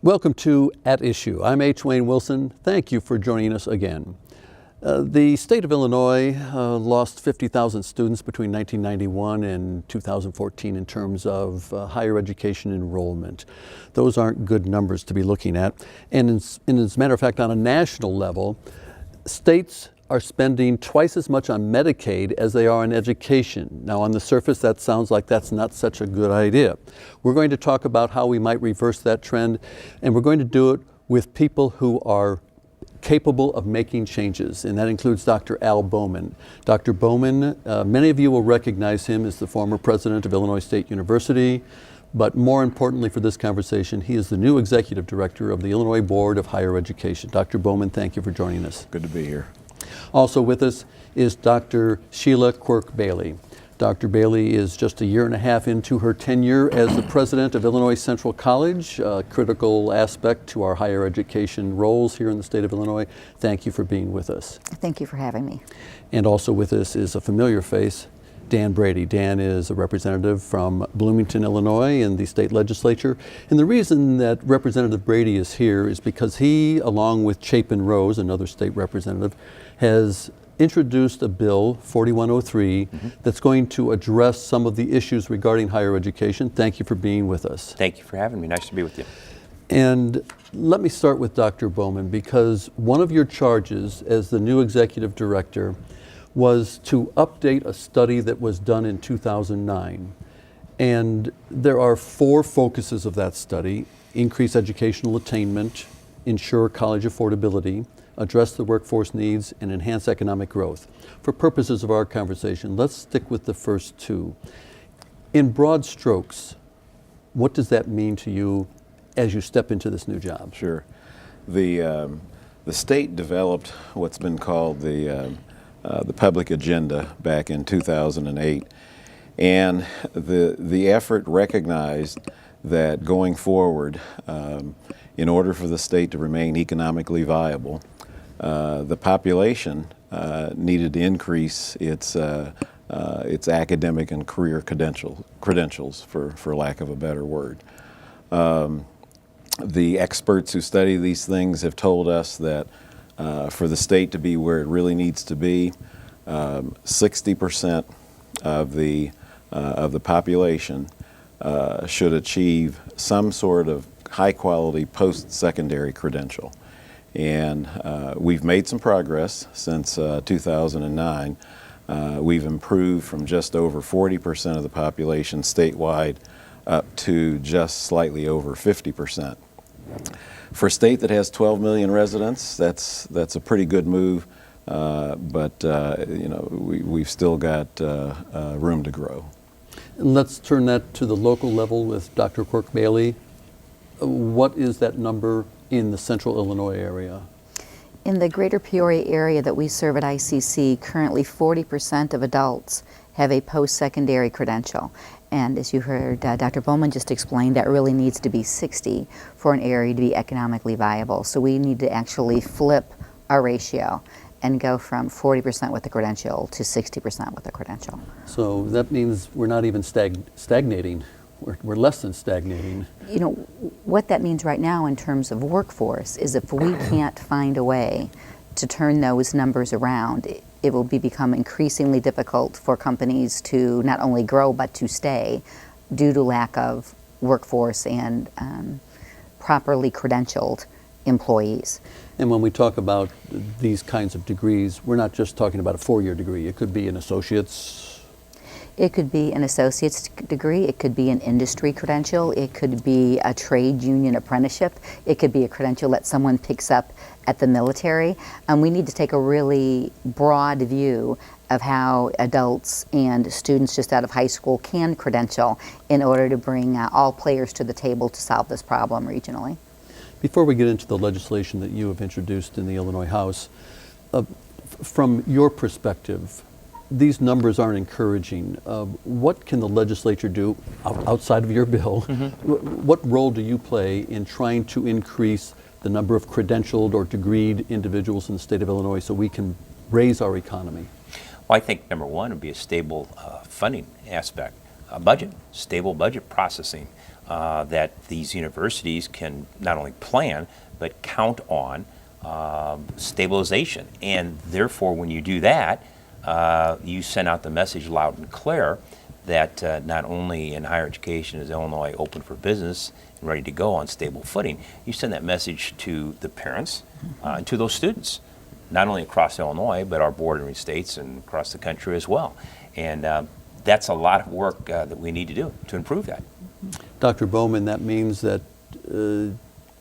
Welcome to At Issue. I'm H. Wayne Wilson. Thank you for joining us again. The state of Illinois lost 50,000 students between 1991 and 2014 in terms of higher education enrollment. Those aren't good numbers to be looking at. And as a matter of fact, on a national level, states are spending twice as much on Medicaid as they are on education. Now, on the surface, that sounds like that's not such a good idea. We're going to talk about how we might reverse that trend, and we're going to do it with people who are capable of making changes, and that includes Dr. Al Bowman. Dr. Bowman, many of you will recognize him as the former president of Illinois State University, but more importantly for this conversation, he is the new executive director of the Illinois Board of Higher Education. Dr. Bowman, thank you for joining us. Good to be here. Also with us is Dr. Sheila Quirk Bailey. Dr. Bailey is just a year and a half into her tenure as the president of Illinois Central College, a critical aspect to our higher education roles here in the state of Illinois. Thank you for being with us. Thank you for having me. And also with us is a familiar face, Dan Brady. Dan is a representative from Bloomington, Illinois in the state legislature. And the reason that Representative Brady is here is because he, along with Chapin Rose, another state representative, has introduced a bill, 4103, that's going to address some of the issues regarding higher education. Thank you for being with us. Thank you for having me. Nice to be with you. And let me start with Dr. Bowman, because one of your charges as the new executive director was to update a study that was done in 2009. And there are four focuses of that study: increase educational attainment, ensure college affordability, address the workforce needs, and enhance economic growth. For purposes of our conversation, let's stick with the first two. In broad strokes, what does that mean to you as you step into this new job? Sure. The state developed what's been called the public agenda back in 2008, and the effort recognized that going forward, in order for the state to remain economically viable, the population needed to increase its academic and career credentials, for lack of a better word. The experts who study these things have told us that for the state to be where it really needs to be, 60% of the population should achieve some sort of high-quality post-secondary credential. And we've made some progress since 2009. We've improved from just over 40% of the population statewide up to just slightly over 50%. For a state that has 12 million residents, that's a pretty good move, but we've still got room to grow. Let's turn that to the local level with Dr. Quirk Bailey. What is that number in the central Illinois area? In the greater Peoria area that we serve at ICC, currently 40% of adults have a post-secondary credential. And as you heard Dr. Bowman just explain, that really needs to be 60 for an area to be economically viable. So we need to actually flip our ratio and go from 40% with the credential to 60% with the credential. So that means we're not even stagnating. We're less than stagnating. You know, what that means right now in terms of workforce is if we can't find a way to turn those numbers around, it will become increasingly difficult for companies to not only grow but to stay due to lack of workforce and properly credentialed employees. And when we talk about these kinds of degrees, we're not just talking about a four-year degree. It could be an associate's. It could be an associate's degree, it could be an industry credential, it could be a trade union apprenticeship, it could be a credential that someone picks up at the military. And we need to take a really broad view of how adults and students just out of high school can credential in order to bring all players to the table to solve this problem regionally. Before we get into the legislation that you have introduced in the Illinois House, from your perspective, these numbers aren't encouraging. What can the legislature do outside of your bill? What role do you play in trying to increase the number of credentialed or degreed individuals in the state of Illinois so we can raise our economy? Well, I think number one would be a stable funding aspect, a budget, stable budget processing. that these universities can not only plan, but count on stabilization. And therefore, when you do that, you send out the message loud and clear that not only in higher education is Illinois open for business and ready to go on stable footing, you send that message to the parents and to those students, not only across Illinois, but our bordering states and across the country as well. And that's a lot of work that we need to do to improve that. Dr. Bowman, that means that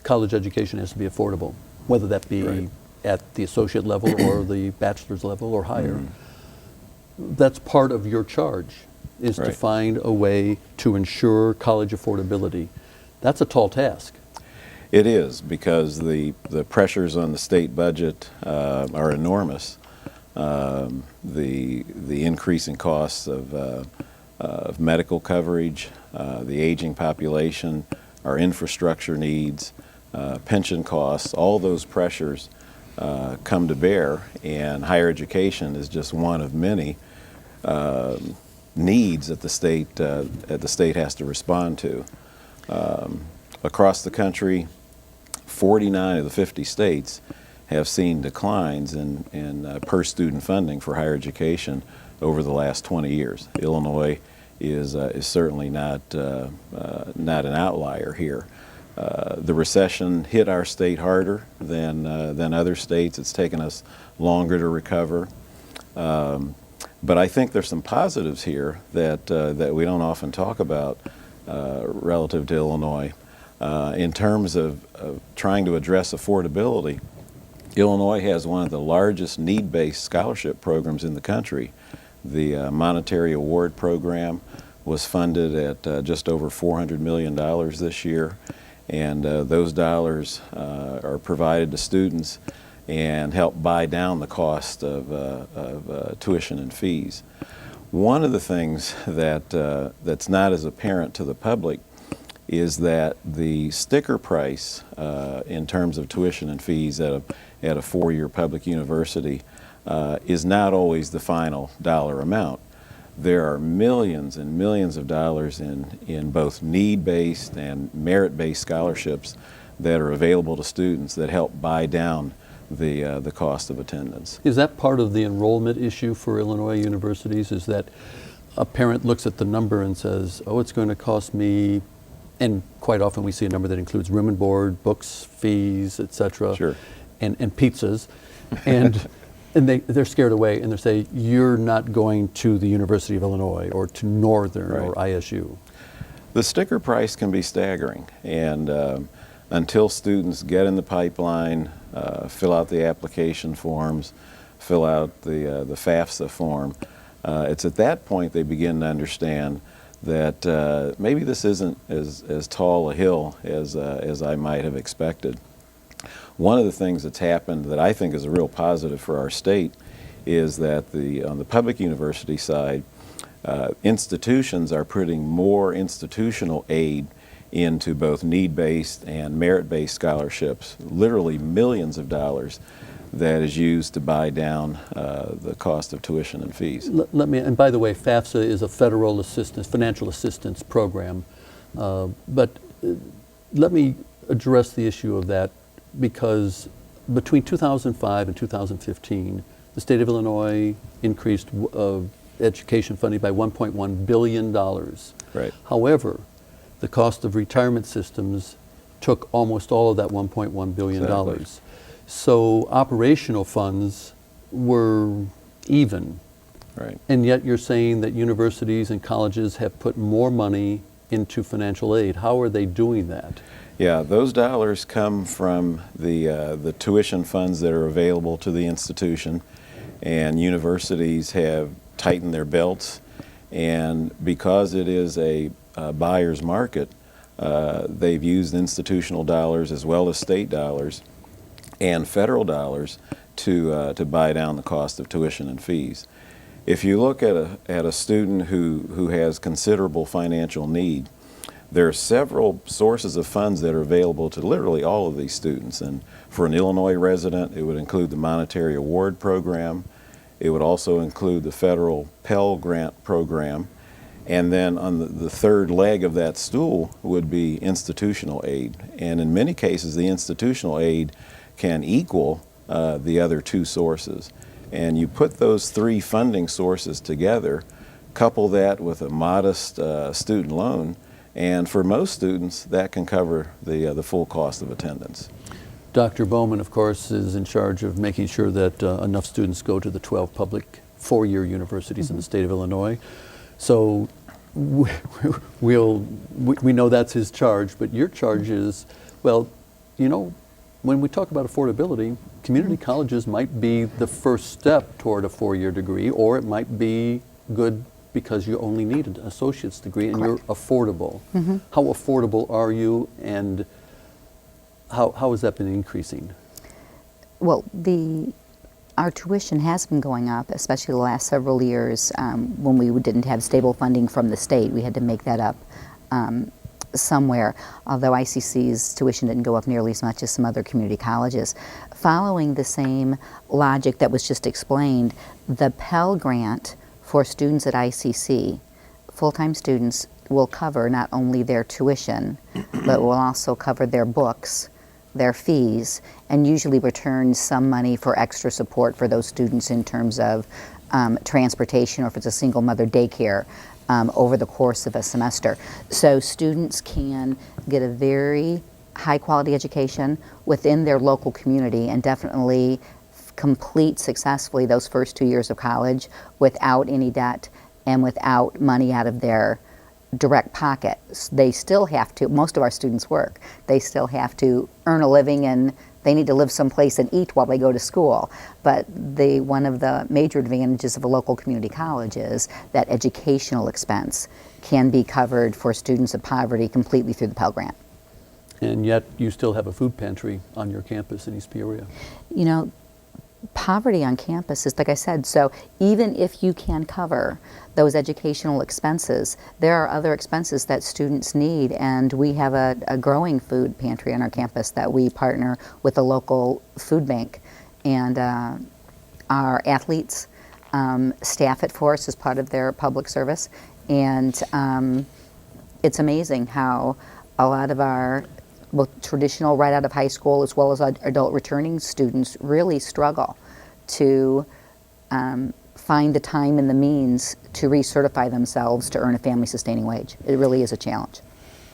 college education has to be affordable, whether that be Right. at the associate level or the bachelor's level or higher. That's part of your charge, is to Right. find a way to ensure college affordability. That's a tall task. It is, because the pressures on the state budget are enormous. The increasing costs of medical coverage, the aging population, our infrastructure needs, pension costs, all those pressures come to bear, and higher education is just one of many needs that the state has to respond to. Across the country, 49 of the 50 states have seen declines in per student funding for higher education over the last 20 years. Illinois is certainly not an outlier here. The recession hit our state harder than other states. It's taken us longer to recover. But I think there's some positives here that we don't often talk about relative to Illinois. In terms of trying to address affordability, Illinois has one of the largest need-based scholarship programs in the country. The Monetary Award Program was funded at just over $400 million this year, and those dollars are provided to students and help buy down the cost of tuition and fees. One of the things that's not as apparent to the public is that the sticker price in terms of tuition and fees at a four-year public university is not always the final dollar amount. There are millions and millions of dollars in both need-based and merit-based scholarships that are available to students that help buy down the cost of attendance. Is that part of the enrollment issue for Illinois universities, is that a parent looks at the number and says, oh, it's going to cost me, and quite often we see a number that includes room and board, books, fees, et cetera, Sure. and pizzas, and they're scared away, and they say, you're not going to the University of Illinois or to Northern or ISU. The sticker price can be staggering, and until students get in the pipeline, fill out the application forms, fill out the FAFSA form, it's at that point they begin to understand that maybe this isn't as tall a hill as I might have expected. One of the things that's happened that I think is a real positive for our state is that on the public university side, institutions are putting more institutional aid into both need-based and merit-based scholarships, literally millions of dollars that is used to buy down the cost of tuition and fees. Let me, and by the way, FAFSA is a federal assistance, financial assistance program, but let me address the issue of that, because between 2005 and 2015, the state of Illinois increased education funding by $1.1 billion. Right. However, the cost of retirement systems took almost all of that $1.1 billion. Exactly. So operational funds were even. Right. And yet you're saying that universities and colleges have put more money into financial aid. How are they doing that? Yeah, those dollars come from the tuition funds that are available to the institution, and universities have tightened their belts, and because it is a buyer's market, they've used institutional dollars as well as state dollars and federal dollars to buy down the cost of tuition and fees. If you look at a student who has considerable financial need, there are several sources of funds that are available to literally all of these students. And for an Illinois resident, it would include the Monetary Award Program. It would also include the federal Pell Grant Program. And then on the third leg of that stool would be institutional aid. And in many cases, the institutional aid can equal the other two sources. And you put those three funding sources together, couple that with a modest student loan, and for most students, that can cover the full cost of attendance. Dr. Bowman, of course, is in charge of making sure that enough students go to the 12 public four-year universities in the state of Illinois. So we know that's his charge, but your charge is, well, you know, when we talk about affordability, community colleges might be the first step toward a four-year degree, or it might be good because you only need an associate's degree and you're affordable. How affordable are you, and how has that been increasing? Well, our tuition has been going up, especially the last several years. When we didn't have stable funding from the state, we had to make that up somewhere, although ICC's tuition didn't go up nearly as much as some other community colleges. Following the same logic that was just explained, the Pell Grant for students at ICC, full-time students, will cover not only their tuition, but will also cover their books, their fees, and usually return some money for extra support for those students in terms of transportation, or if it's a single mother daycare, over the course of a semester. So students can get a very high quality education within their local community and definitely complete successfully those first 2 years of college without any debt and without money out of their direct pocket. They still have to, most of our students work, they still have to earn a living and they need to live someplace and eat while they go to school. But one of the major advantages of a local community college is that educational expense can be covered for students of poverty completely through the Pell Grant. And yet you still have a food pantry on your campus in East Peoria. You know, poverty on campus is, like I said, so even if you can cover those educational expenses, there are other expenses that students need, and we have a growing food pantry on our campus that we partner with a local food bank, and our athletes staff it for us as part of their public service, and it's amazing how a lot of our both traditional right out of high school as well as adult returning students really struggle to find the time and the means to recertify themselves to earn a family sustaining wage. It really is a challenge.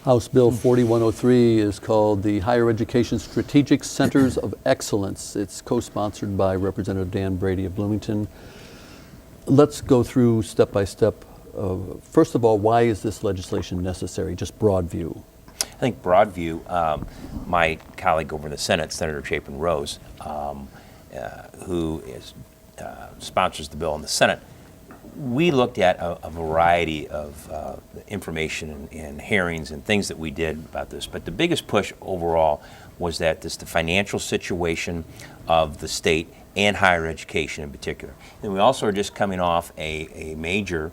House Bill 4103 is called the Higher Education Strategic Centers of Excellence. It's co-sponsored by Representative Dan Brady of Bloomington. Let's go through step by step. First of all, why is this legislation necessary? Just broad view. I think broad view, my colleague over in the Senate, Senator Chapin Rose, who sponsors the bill in the Senate, we looked at a variety of information and hearings and things that we did about this. But the biggest push overall was that the financial situation of the state and higher education in particular. And we also are just coming off a major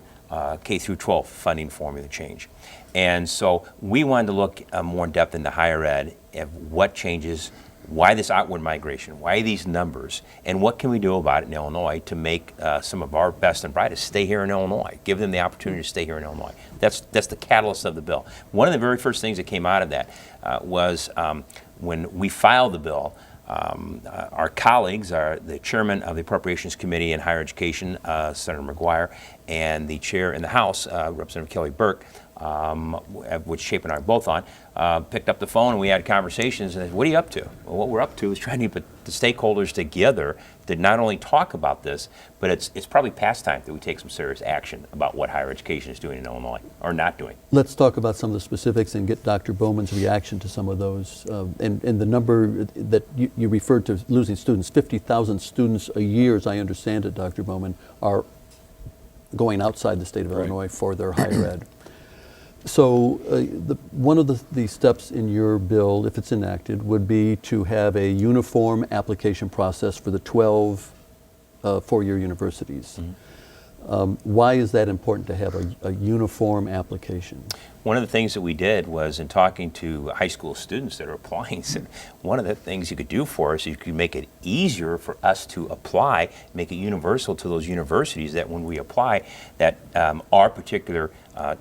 K through 12 funding formula change. And so we wanted to look more in depth into higher ed of what changes, why this outward migration, why these numbers, and what can we do about it in Illinois to make some of our best and brightest stay here in Illinois, give them the opportunity to stay here in Illinois. That's the catalyst of the bill. One of the very first things that came out of that was when we filed the bill, our colleagues, the chairman of the Appropriations Committee in Higher Education, Senator McGuire, and the chair in the House, Representative Kelly Burke, which Chapin and I are both on, picked up the phone and we had conversations and said, what are you up to? Well, what we're up to is trying to put the stakeholders together to not only talk about this, but it's probably past time that we take some serious action about what higher education is doing in Illinois, or not doing. Let's talk about some of the specifics and get Dr. Bowman's reaction to some of those. And the number that you referred to, losing students, 50,000 students a year, as I understand it, Dr. Bowman, are going outside the state of Illinois for their higher ed. So one of the steps in your bill, if it's enacted, would be to have a uniform application process for the 12 four-year universities. Why is that important to have a uniform application? One of the things that we did was, in talking to high school students that are applying, said one of the things you could do for us is you could make it easier for us to apply, make it universal to those universities, that when we apply, that our particular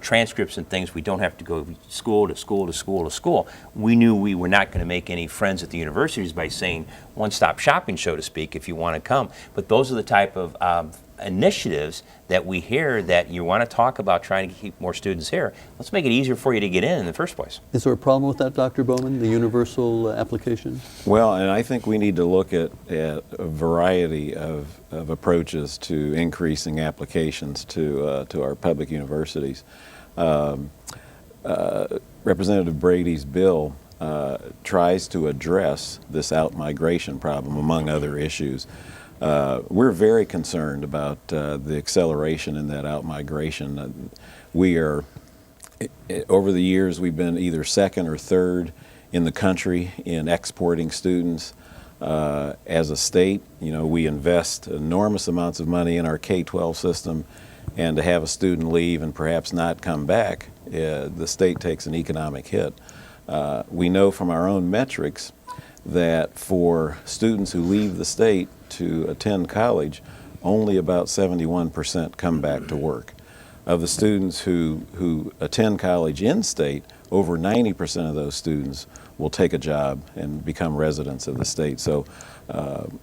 transcripts and things, we don't have to go school to school to school to school. We knew we were not going to make any friends at the universities by saying one-stop shopping, so to speak, if you want to come. But those are the type of initiatives that we hear that you want to talk about trying to keep more students here. Let's make it easier for you to get in the first place. Is there a problem with that, Dr. Bowman, the universal application? Well, and I think we need to look at a variety of approaches to increasing applications to our public universities. Representative Brady's bill tries to address this out-migration problem, among other issues. We're very concerned about the acceleration in that out-migration. We are, over the years, we've been either second or third in the country in exporting students. As a state, you know, we invest enormous amounts of money in our K-12 system, and to have a student leave and perhaps not come back, the state takes an economic hit. We know from our own metrics that for students who leave the state to attend college, only about 71% come back to work. Of the students who attend college in state, over 90% of those students will take a job and become residents of the state. So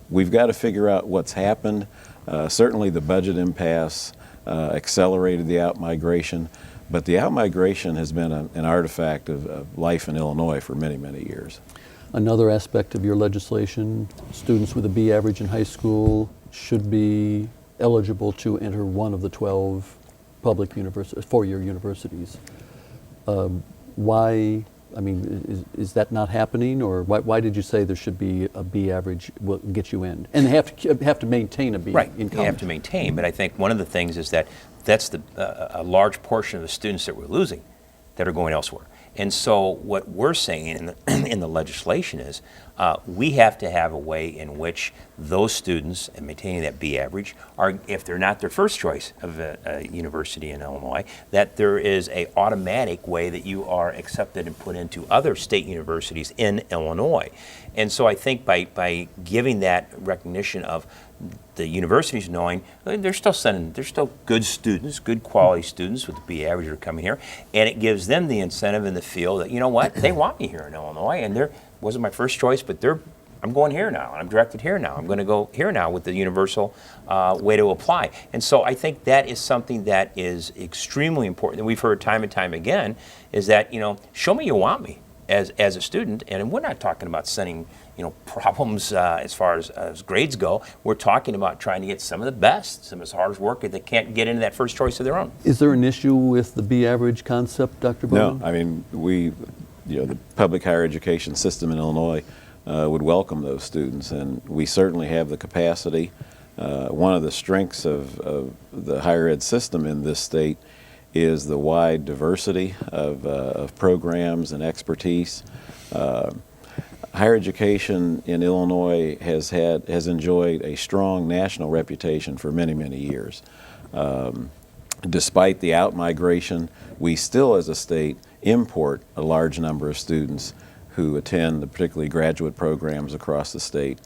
we've got to figure out what's happened. Certainly the budget impasse accelerated the out-migration, but the out-migration has been an artifact of life in Illinois for many, many years. Another aspect of your legislation, students with a B average in high school should be eligible to enter one of the 12 public four-year universities. Why, I mean, is that not happening, or why did you say there should be a B average will get you in? And they have to maintain a B Right, in you college. have to maintain, but I think one of the things is that that's a large portion of the students that we're losing that are going elsewhere. And so what we're saying in the legislation is we have to have a way in which those students, and maintaining that B average, are, if they're not their first choice of a university in Illinois, that there is a automatic way that you are accepted and put into other state universities in Illinois. And so I think by giving that recognition of the universities knowing they're still good students, good quality students with the B average are coming here, and it gives them the incentive and the feel that, you know what, they want me here in Illinois, and there wasn't my first choice, but I'm going here now, and I'm directed here now. I'm going to go here now with the universal way to apply. And so I think that is something that is extremely important, and we've heard time and time again, is that, you know, show me you want me as a student, and we're not talking about sending, you know, problems as far as grades go. We're talking about trying to get some of the best, some of the hardest workers that can't get into that first choice of their own. Is there an issue with the B average concept, Dr. Bowman? No, I mean, the public higher education system in Illinois would welcome those students, and we certainly have the capacity. One of the strengths of the higher ed system in this state is the wide diversity of programs and expertise. Higher education in Illinois has enjoyed a strong national reputation for many, many years. Despite the out-migration, we still as a state import a large number of students who attend particularly graduate programs across the state.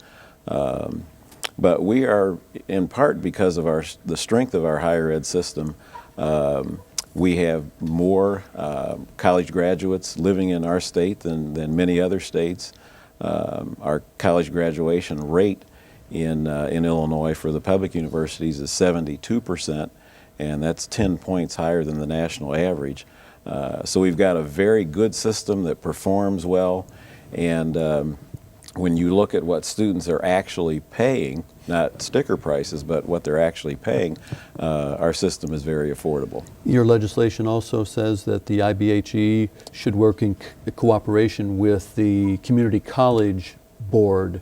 But we are, in part because of the strength of our higher ed system, we have more college graduates living in our state than many other states. Our college graduation rate in Illinois for the public universities is 72%, and that's 10 points higher than the national average. So we've got a very good system that performs well, and when you look at what students are actually paying, not sticker prices, but what they're actually paying, our system is very affordable. Your legislation also says that the IBHE should work in cooperation with the Community College Board,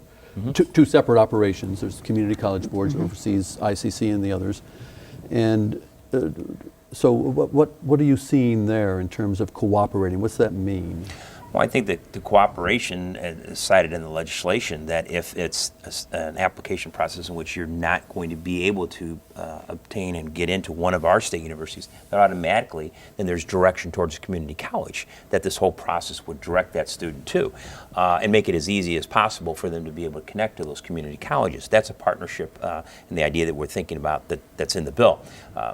two separate operations. There's Community College Boards oversees ICC and the others. And so what are you seeing there in terms of cooperating? What's that mean? Well, I think that the cooperation cited in the legislation, that if it's an application process in which you're not going to be able to obtain and get into one of our state universities, that automatically then there's direction towards a community college that this whole process would direct that student to, and make it as easy as possible for them to be able to connect to those community colleges. That's a partnership and the idea that we're thinking about that's in the bill.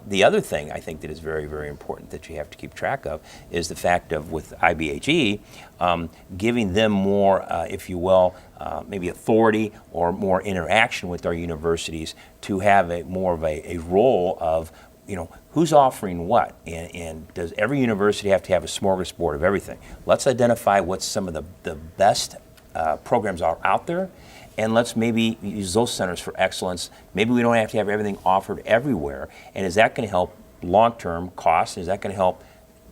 The other thing I think that is very, very important that you have to keep track of is the fact of, with IBHE, giving them more, if you will, maybe authority or more interaction with our universities to have more of a role of, who's offering what, and does every university have to have a smorgasbord of everything? Let's identify what some of the best programs are out there, and let's maybe use those centers for excellence. Maybe we don't have to have everything offered everywhere, and is that going to help long-term costs? Is that going to help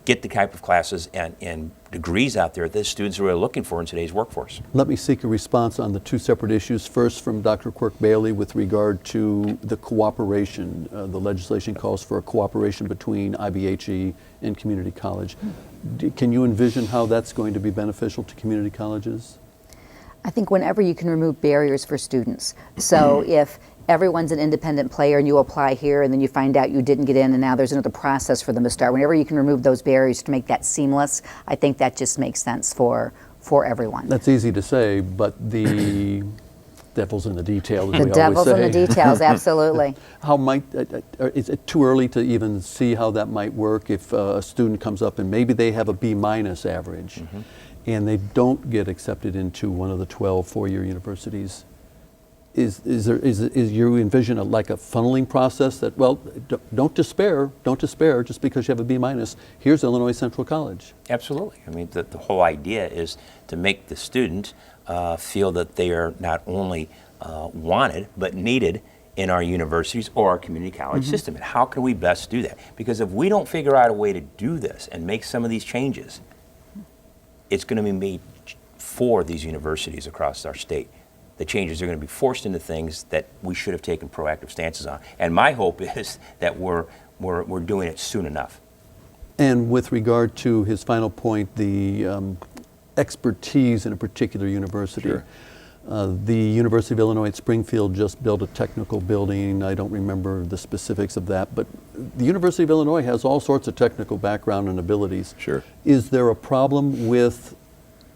get the type of classes and degrees out there that students are really looking for in today's workforce? Let me seek a response on the two separate issues. First, from Dr. Quirk-Bailey with regard to the cooperation. The legislation calls for a cooperation between IBHE and community college. Can you envision how that's going to be beneficial to community colleges? I think whenever you can remove barriers for students. So if everyone's an independent player and you apply here and then you find out you didn't get in and now there's another process for them to start, whenever you can remove those barriers to make that seamless, I think that just makes sense for everyone. That's easy to say, but the devil's in the details, as The we always devil's in say. the details, absolutely. How might, is it too early to even see how that might work if a student comes up and maybe they have a B- average and they don't get accepted into one of the 12 four-year universities? Is you envision like a funneling process that, well, don't despair just because you have a B-. Here's Illinois Central College. Absolutely. I mean, the whole idea is to make the student feel that they are not only wanted, but needed in our universities or our community college system. And how can we best do that? Because if we don't figure out a way to do this and make some of these changes, it's going to be made for these universities across our state. The changes are going to be forced into things that we should have taken proactive stances on. And my hope is that we're doing it soon enough. And with regard to his final point, the expertise in a particular university. Sure. The University of Illinois at Springfield just built a technical building. I don't remember the specifics of that, but the University of Illinois has all sorts of technical background and abilities. Sure. Is there a problem with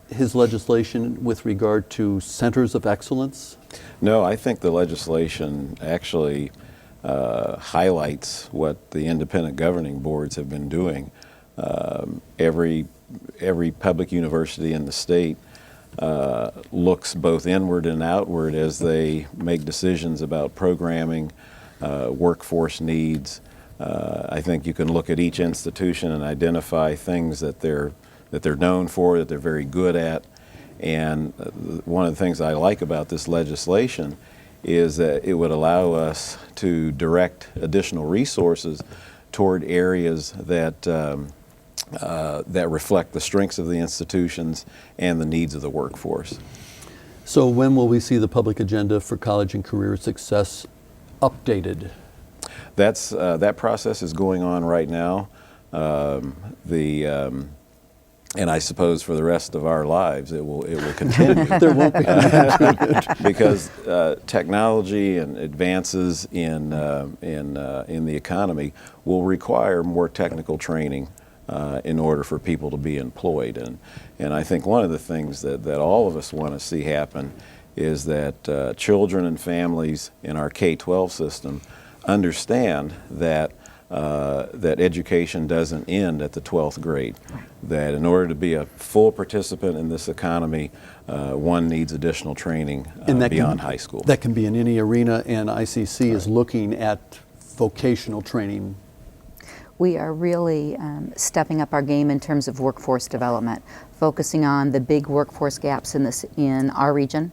his legislation with regard to centers of excellence? No, I think the legislation actually highlights what the independent governing boards have been doing. Every public university in the state looks both inward and outward as they make decisions about programming, workforce needs. I think you can look at each institution and identify things that they're known for, that they're very good at. And one of the things I like about this legislation is that it would allow us to direct additional resources toward areas that that reflect the strengths of the institutions and the needs of the workforce. So when will we see the public agenda for college and career success updated? That process is going on right now. And I suppose for the rest of our lives it will continue. There won't be. Because technology and advances in the economy will require more technical training in order for people to be employed. And I think one of the things that all of us want to see happen is that children and families in our K-12 system understand that that education doesn't end at the 12th grade. That in order to be a full participant in this economy, one needs additional training beyond high school. That can be in any arena, and ICC is looking at vocational training. We are really stepping up our game in terms of workforce development, focusing on the big workforce gaps in our region,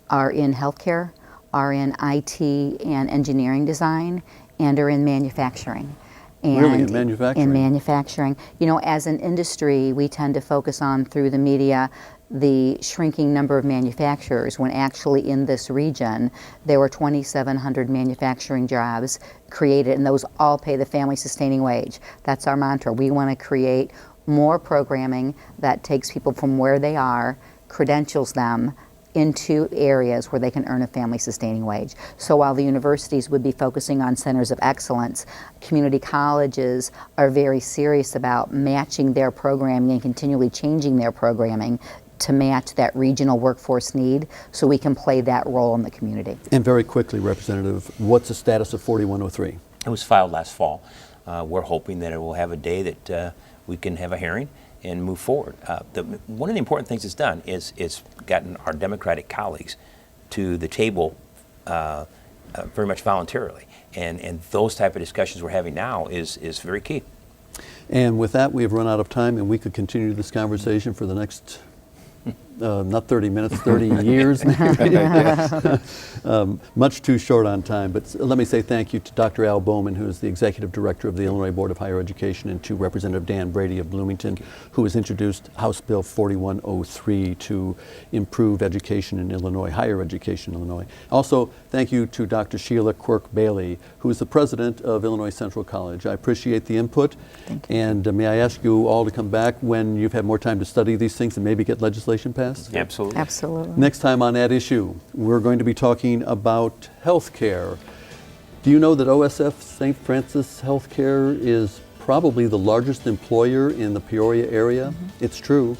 are in healthcare, are in IT and engineering design, and are in manufacturing. And Really, in manufacturing? In manufacturing. You know, as an industry, we tend to focus on, through the media, the shrinking number of manufacturers, when actually in this region there were 2,700 manufacturing jobs created, and those all pay the family sustaining wage. That's our mantra. We want to create more programming that takes people from where they are, credentials them into areas where they can earn a family-sustaining wage. So while the universities would be focusing on centers of excellence, community colleges are very serious about matching their programming and continually changing their programming to match that regional workforce need so we can play that role in the community. And very quickly, Representative, what's the status of 4103? It was filed last fall. We're hoping that it will have a day that we can have a hearing and move forward. One of the important things it's done is it's gotten our Democratic colleagues to the table very much voluntarily. And those type of discussions we're having now is very key. And with that, we have run out of time, and we could continue this conversation for the next, not 30 minutes, 30 years maybe. Much too short on time, but let me say thank you to Dr. Al Bowman, who is the Executive Director of the Illinois Board of Higher Education, and to Representative Dan Brady of Bloomington, who has introduced House Bill 4103 to improve education in Illinois, higher education in Illinois. Also, thank you to Dr. Sheila Quirk-Bailey, who is the President of Illinois Central College. I appreciate the input, and may I ask you all to come back when you've had more time to study these things and maybe get legislation passed? Absolutely. Absolutely. Next time on At Issue, we're going to be talking about health care. Do you know that OSF St. Francis Healthcare is probably the largest employer in the Peoria area? It's true.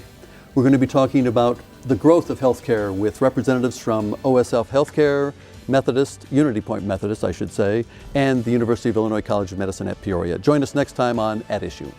We're going to be talking about the growth of healthcare with representatives from OSF Healthcare, Methodist, Unity Point Methodist, I should say, and the University of Illinois College of Medicine at Peoria. Join us next time on At Issue.